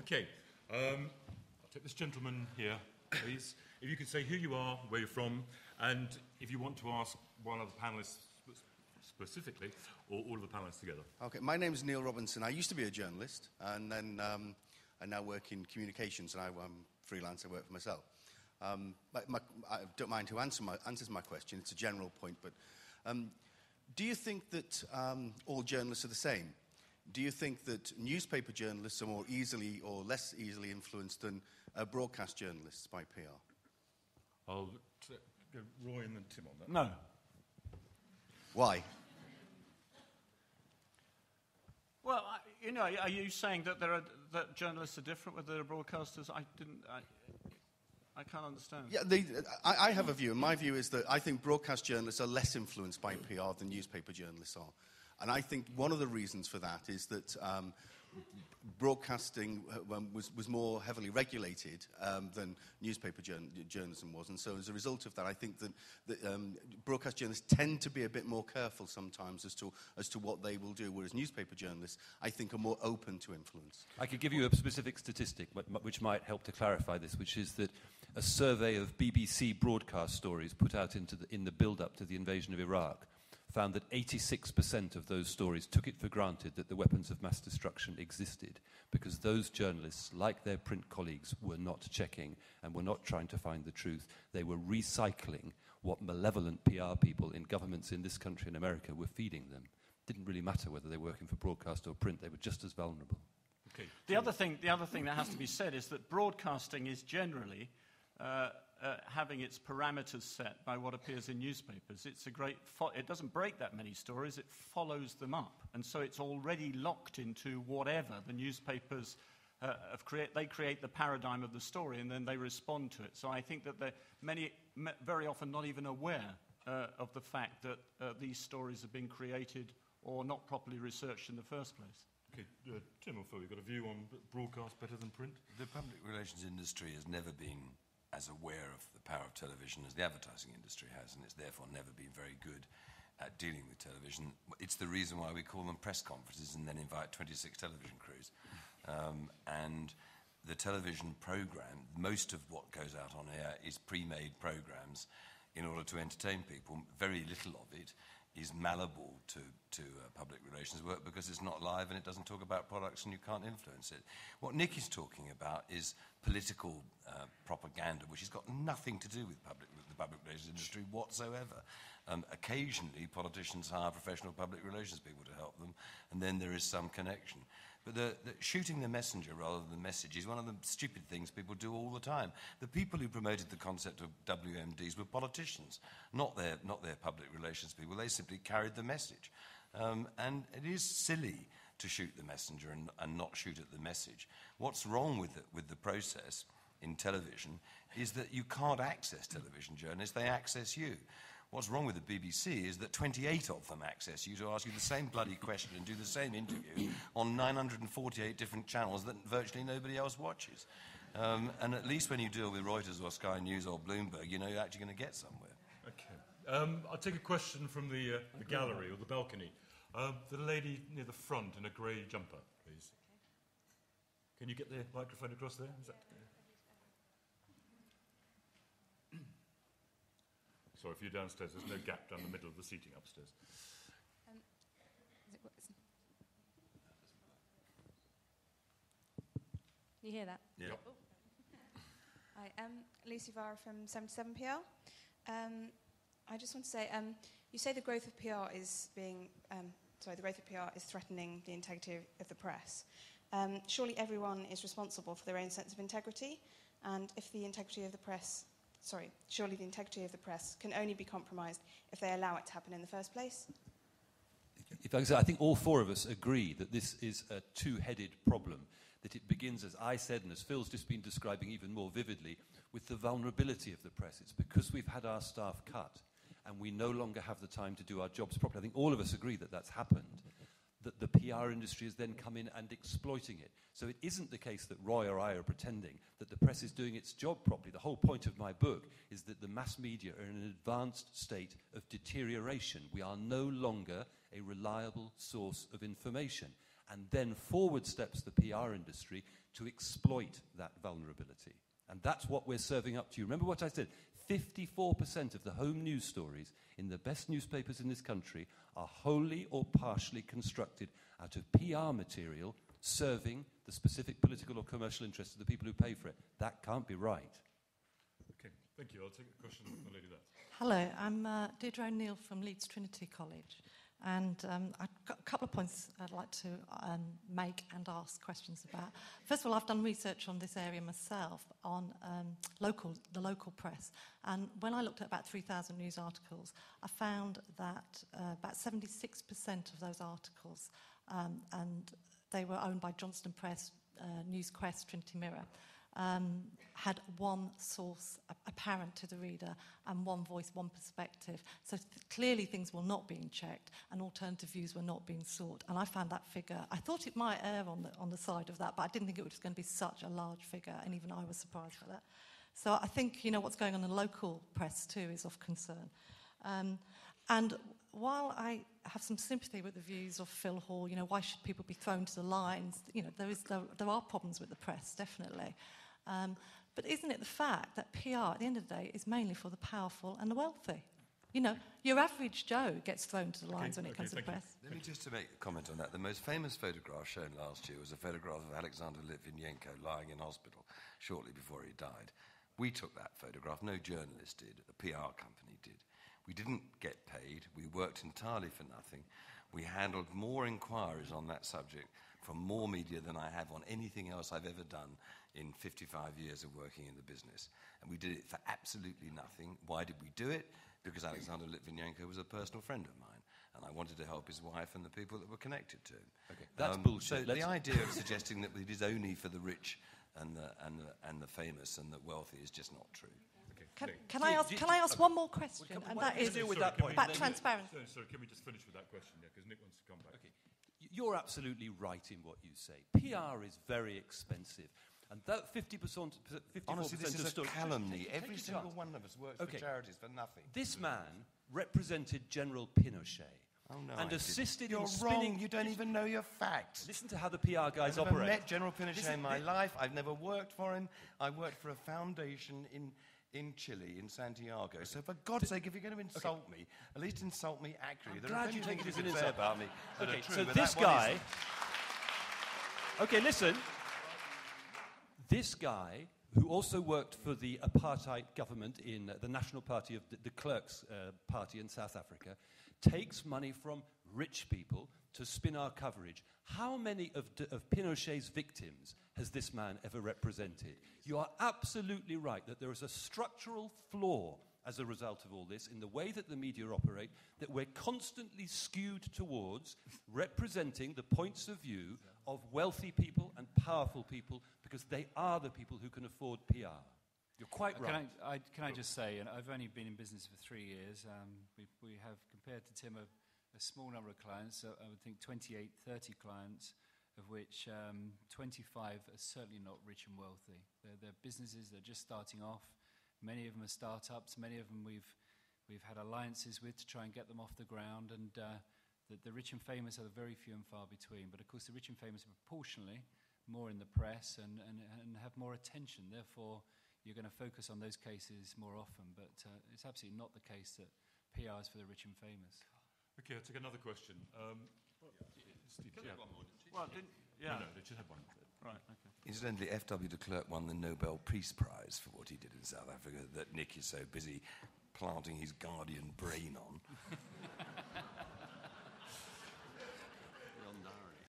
Okay, I'll take this gentleman here, please. If you could say who you are, where you're from, and if you want to ask one of the panellists specifically, or all of the panellists together. Okay, my name is Neil Robinson. I used to be a journalist, and then I now work in communications, and I'm freelance. I work for myself. I don't mind who answers my question. It's a general point, but do you think that all journalists are the same? Do you think that newspaper journalists are more easily or less easily influenced than broadcast journalists by PR? I'll go Roy and then Tim on that. No. Why? Well, are you saying that that journalists are different whether they're broadcasters? I can't understand. Yeah, I have a view, and my view is that I think broadcast journalists are less influenced by PR than newspaper journalists are. And I think one of the reasons for that is that broadcasting was more heavily regulated than newspaper journalism was. And so as a result of that, I think that broadcast journalists tend to be a bit more careful sometimes as to what they will do, whereas newspaper journalists, I think, are more open to influence. I could give you a specific statistic which might help to clarify this, which is that a survey of BBC broadcast stories put out in the build-up to the invasion of Iraq found that 86% of those stories took it for granted that the weapons of mass destruction existed, because those journalists, like their print colleagues, were not checking and were not trying to find the truth. They were recycling what malevolent PR people in governments in this country and America were feeding them. It didn't really matter whether they were working for broadcast or print. They were just as vulnerable. Okay. The other thing that has to be said is that broadcasting is generally having its parameters set by what appears in newspapers. It doesn't break that many stories, it follows them up. And so it's already locked into whatever the newspapers they create the paradigm of the story and then they respond to it. So I think that they're very often not even aware of the fact that these stories have been created or not properly researched in the first place. Okay, Tim or Phil, you've got a view on broadcast better than print? The public relations industry has never been as aware of the power of television as the advertising industry has, and it's therefore never been very good at dealing with television. It's the reason why we call them press conferences and then invite 26 television crews. And the television programme, most of what goes out on air is pre-made programmes in order to entertain people. Very little of it is malleable to public relations work because it's not live and it doesn't talk about products and you can't influence it. What Nick is talking about is political propaganda, which has got nothing to do with the public relations industry whatsoever. Occasionally, politicians hire professional public relations people to help them, and then there is some connection. But the shooting the messenger rather than the message is one of the stupid things people do all the time. The people who promoted the concept of WMDs were politicians, not their public relations people. They simply carried the message. And it is silly to shoot the messenger and not shoot at the message. What's wrong with the process in television is that you can't access television journalists, they access you. What's wrong with the BBC is that 28 of them access you to ask you the same bloody question and do the same interview on 948 different channels that virtually nobody else watches. And at least when you deal with Reuters or Sky News or Bloomberg, you know you're actually going to get somewhere. Okay. I'll take a question from the gallery or the balcony. The lady near the front in a grey jumper, please. Can you get the microphone across there? Is that... Sorry, if you're downstairs, there's no gap down the middle of the seating upstairs. You hear that? Yeah. Oh. Hi, Lucy Vara from 77PL. I just want to say, you say the growth of PR is threatening the integrity of the press. Surely everyone is responsible for their own sense of integrity, and if the integrity of the press surely the integrity of the press can only be compromised if they allow it to happen in the first place? If I say, I think all four of us agree that this is a two-headed problem, that it begins, as I said, and as Phil's just been describing even more vividly, with the vulnerability of the press. It's because we've had our staff cut and we no longer have the time to do our jobs properly. I think all of us agree that that's happened, that the PR industry has then come in and exploiting it. So it isn't the case that Roy or I are pretending that the press is doing its job properly. The whole point of my book is that the mass media are in an advanced state of deterioration. We are no longer a reliable source of information. And then forward steps the PR industry to exploit that vulnerability. And that's what we're serving up to you. Remember what I said? 54% of the home news stories in the best newspapers in this country are wholly or partially constructed out of PR material serving the specific political or commercial interests of the people who pay for it. That can't be right. Okay, thank you. I'll take a question from the lady there. Hello, I'm Deirdre O'Neill from Leeds Trinity College. And I've got a couple of points I'd like to make and ask questions about. First of all, I've done research on this area myself, on the local press. And when I looked at about 3,000 news articles, I found that about 76% of those articles, and they were owned by Johnston Press, News Quest, Trinity Mirror, had one source apparent to the reader and one voice, one perspective. So clearly things were not being checked and alternative views were not being sought. And I found that figure, I thought it might err on the side of that, but I didn't think it was going to be such a large figure, and even I was surprised by that. So I think, what's going on in the local press too is of concern. And while I have some sympathy with the views of Phil Hall, why should people be thrown to the lions? There are problems with the press, definitely. But isn't it the fact that PR, at the end of the day, is mainly for the powerful and the wealthy? Your average Joe gets thrown to the lions when it comes to the press. Let me just to make a comment on that. The most famous photograph shown last year was a photograph of Alexander Litvinenko lying in hospital shortly before he died. We took that photograph. No journalist did. A PR company did. We didn't get paid. We worked entirely for nothing. We handled more inquiries on that subject from more media than I have on anything else I've ever done in 55 years of working in the business. And we did it for absolutely nothing. Why did we do it? Because Alexander Litvinenko was a personal friend of mine, and I wanted to help his wife and the people that were connected to him. Okay, that's bullshit. So the idea of suggesting that it is only for the rich and the famous and the wealthy is just not true. Can I ask one more question? And that is deal with that point. about transparency. Sorry, can we just finish with that question? Because Nick wants to come back. Okay. You're absolutely right in what you say. PR is very expensive. And that 50%, 54% Honestly, this is a calumny. Take Every single one of us works for charities for nothing. This man represented General Pinochet. Oh, no, and assisted in You're spinning... wrong. You don't even know your facts. Listen to how the PR guys I've operate. never met General Pinochet in my life. I've never worked for him. I worked for a foundation in Chile, in Santiago. So for God's sake, if you're going to insult me, at least insult me accurately. There are glad you many think things it is you an can say insult. about me that Okay, are true, so but this that one guy... isn't. Okay, listen. This guy, who also worked for the apartheid government in the National Party of the Clerks Party in South Africa, takes money from rich people to spin our coverage. How many of Pinochet's victims has this man ever represented? You are absolutely right that there is a structural flaw as a result of all this in the way that the media operate, that we're constantly skewed towards representing the points of view of wealthy people and powerful people because they are the people who can afford PR. You're quite right. Can I just say, and I've only been in business for 3 years, we have, compared to Tim, a small number of clients, I would think 28, 30 clients, of which 25 are certainly not rich and wealthy. They're businesses that are just starting off. Many of them are startups. Many of them we've had alliances with to try and get them off the ground. And the rich and famous are very few and far between. But of course, the rich and famous are proportionally more in the press and have more attention. Therefore, you're going to focus on those cases more often. But it's absolutely not the case that PR is for the rich and famous. Okay, I'll take another question. Steve, yeah. Well, No, they should have one. Right, okay. Incidentally, F.W. de Klerk won the Nobel Peace Prize for what he did in South Africa that Nick is so busy planting his guardian brain on.